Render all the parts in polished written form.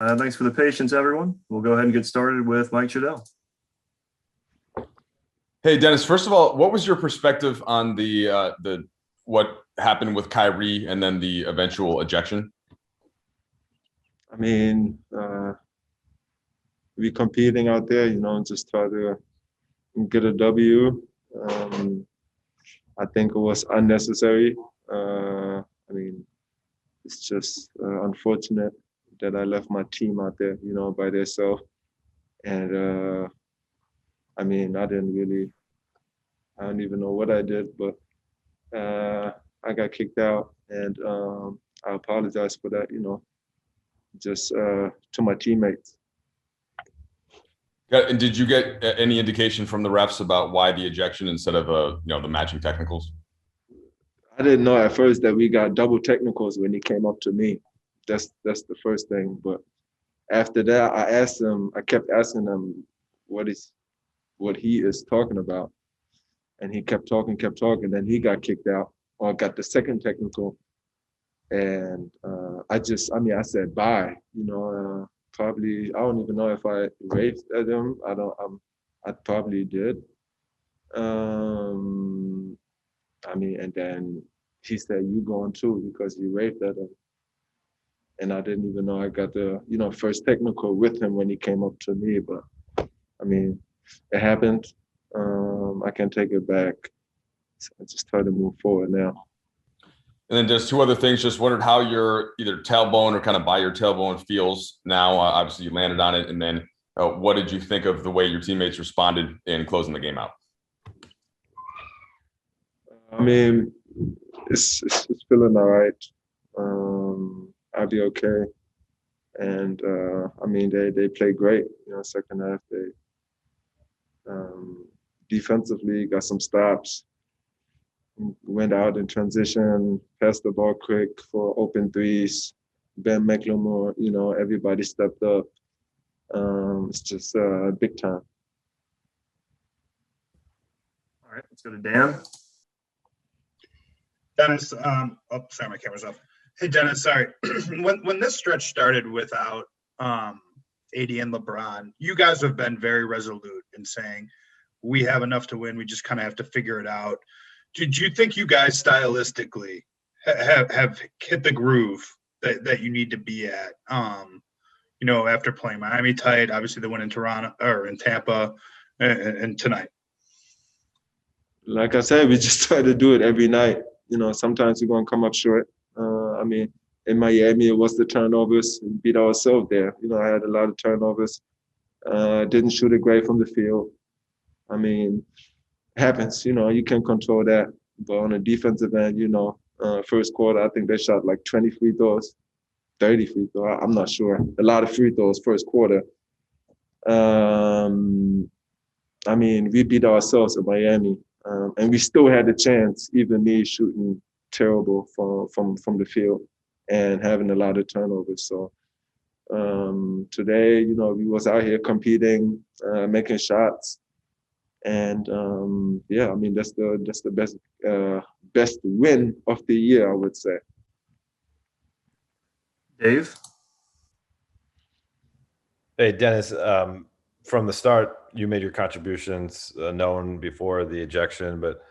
Thanks for the patience, everyone. We'll go ahead and get started with Mike Trudell. Hey, Dennis. First of all, what was your perspective on the what happened with Kyrie and then the eventual ejection? I mean, we competing out there, just try to get a W. I think it was unnecessary. I mean, it's just unfortunate that I left my team out there, by themselves. And I mean, I don't even know what I did, but I got kicked out, and I apologize for that, just to my teammates. And did you get any indication from the refs about why the ejection instead of the matching technicals? I didn't know at first that we got double technicals when he came up to me. That's the first thing. But after that, I kept asking him what he is talking about. And he kept talking. Then he got kicked out or got the second technical. And I said, bye, probably, I don't even know if I waved at him. I probably did. And then he said, you going too, because you waved at him. And I didn't even know I got the, first technical with him when he came up to me. But I mean, it happened. I can take it back. So I just try to move forward now. And then just two other things. Just wondered how your either tailbone or kind of by your tailbone feels now. Obviously, you landed on it. And then what did you think of the way your teammates responded in closing the game out? I mean, it's feeling all right. I'll be okay. And I mean, they played great. Second half they defensively got some stops. Went out in transition, passed the ball quick for open threes. Ben McLemore, everybody stepped up. It's just big time. All right, let's go to Dan. Dennis, sorry, my camera's off. Hey, Dennis, sorry. when this stretch started without AD and LeBron, you guys have been very resolute in saying we have enough to win. We just kind of have to figure it out. Did you think you guys stylistically have hit the groove that you need to be at? After playing Miami tight, obviously they went in Toronto or in Tampa, and tonight. Like I said, we just try to do it every night. Sometimes we're gonna come up short. I mean, in Miami, it was the turnovers. We beat ourselves there. I had a lot of turnovers. Didn't shoot it great from the field. I mean, it happens. You can control that. But on the defensive end, first quarter, I think they shot like 20 free throws, 30 free throws. I'm not sure. A lot of free throws first quarter. I mean, we beat ourselves in Miami. And we still had the chance, even me shooting terrible from the field and having a lot of turnovers. So today, we was out here competing, making shots. And I mean, that's the best win of the year, I would say. Dave? Hey, Dennis, from the start, you made your contributions known before the ejection, but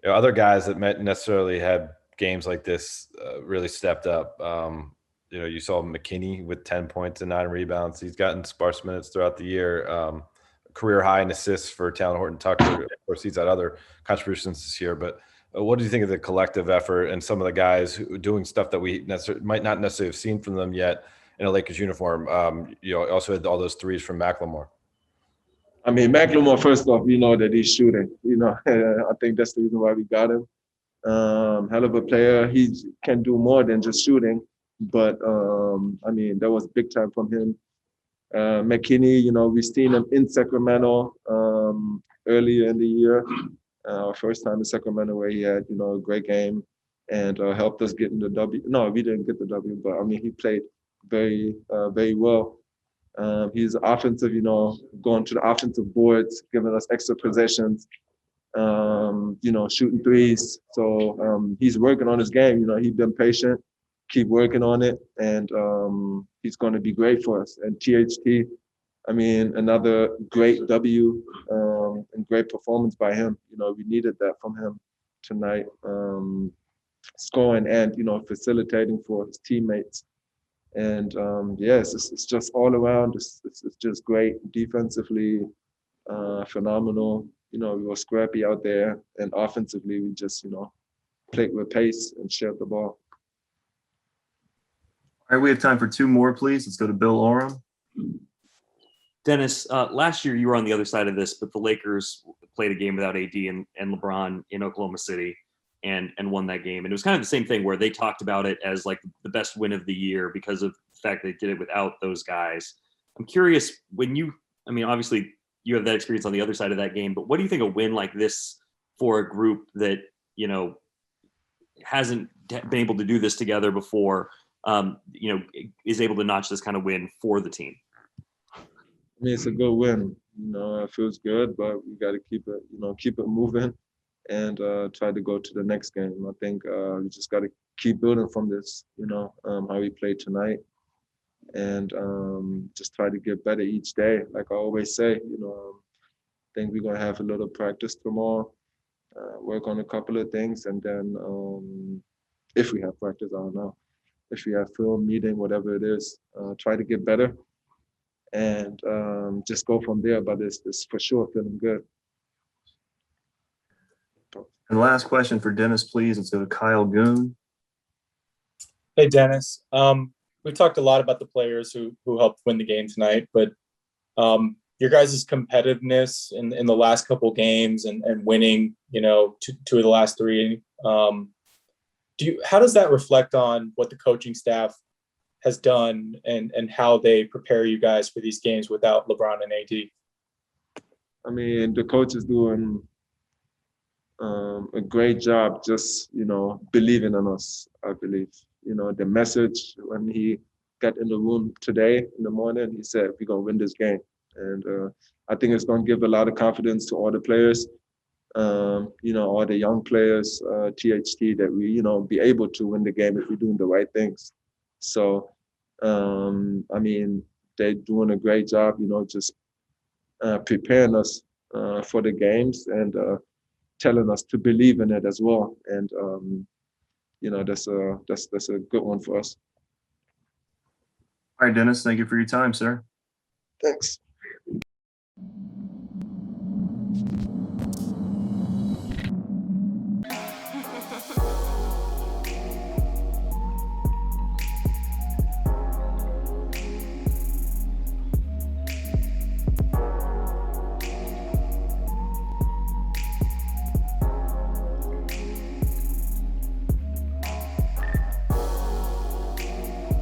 other guys that necessarily had games like this really stepped up. You saw McKinney with 10 points and 9 rebounds. He's gotten sparse minutes throughout the year. Career high in assists for Talon Horton-Tucker. Of course, he's had other contributions this year. But what do you think of the collective effort and some of the guys who doing stuff that we might not necessarily have seen from them yet in a Lakers uniform? Also had all those threes from McLemore. I mean, McLemore, first off, that he's shooting. I think that's the reason why we got him. Hell of a player. He can do more than just shooting. But, I mean, that was big time from him. McKinney, we've seen him in Sacramento earlier in the year. First time in Sacramento where he had, a great game and helped us get in the W. No, we didn't get the W, but I mean, he played very, very well. He's offensive, going to the offensive boards, giving us extra possessions, shooting threes. So he's working on his game. He's been patient. keep working on it, and he's going to be great for us. And THT, I mean, another great W and great performance by him. You know, we needed that from him tonight, scoring and, you know, facilitating for his teammates. And yes, it's just all around. It's just great defensively, phenomenal. You know, we were scrappy out there, and offensively, we just, you know, played with pace and shared the ball. All right, we have time for two more, please. Let's go to Bill Oram. Dennis, last year you were on the other side of this, but the Lakers played a game without AD and LeBron in Oklahoma City and won that game. And it was kind of the same thing where they talked about it as like the best win of the year because of the fact they did it without those guys. I'm curious, obviously you have that experience on the other side of that game, but what do you think a win like this for a group that, you know, hasn't been able to do this together before, you know, is able to notch this kind of win for the team? I mean, it's a good win. You know, it feels good, but we got to keep it moving and try to go to the next game. I think we just got to keep building from this, you know, how we played tonight, and just try to get better each day. Like I always say, you know, I think we're going to have a little practice tomorrow, work on a couple of things, and then if we have practice, I don't know. If we have film, meeting, whatever it is, try to get better and just go from there. But it's for sure feeling good. And last question for Dennis, please. Let's go to Kyle Goon. Hey, Dennis. We talked a lot about the players who helped win the game tonight, but your guys' competitiveness in the last couple games and winning, you know, two of the last three, how does that reflect on what the coaching staff has done and how they prepare you guys for these games without LeBron and AD? I mean, the coach is doing a great job just, you know, believing in us, I believe. You know, the message when he got in the room today in the morning, he said, we're going to win this game. And I think it's going to give a lot of confidence to all the players, you know, all the young players, THT, that we, you know, be able to win the game if we're doing the right things. So, I mean, they're doing a great job, you know, just preparing us for the games and telling us to believe in it as well. And, you know, that's a good one for us. All right, Dennis, thank you for your time, sir. Thanks.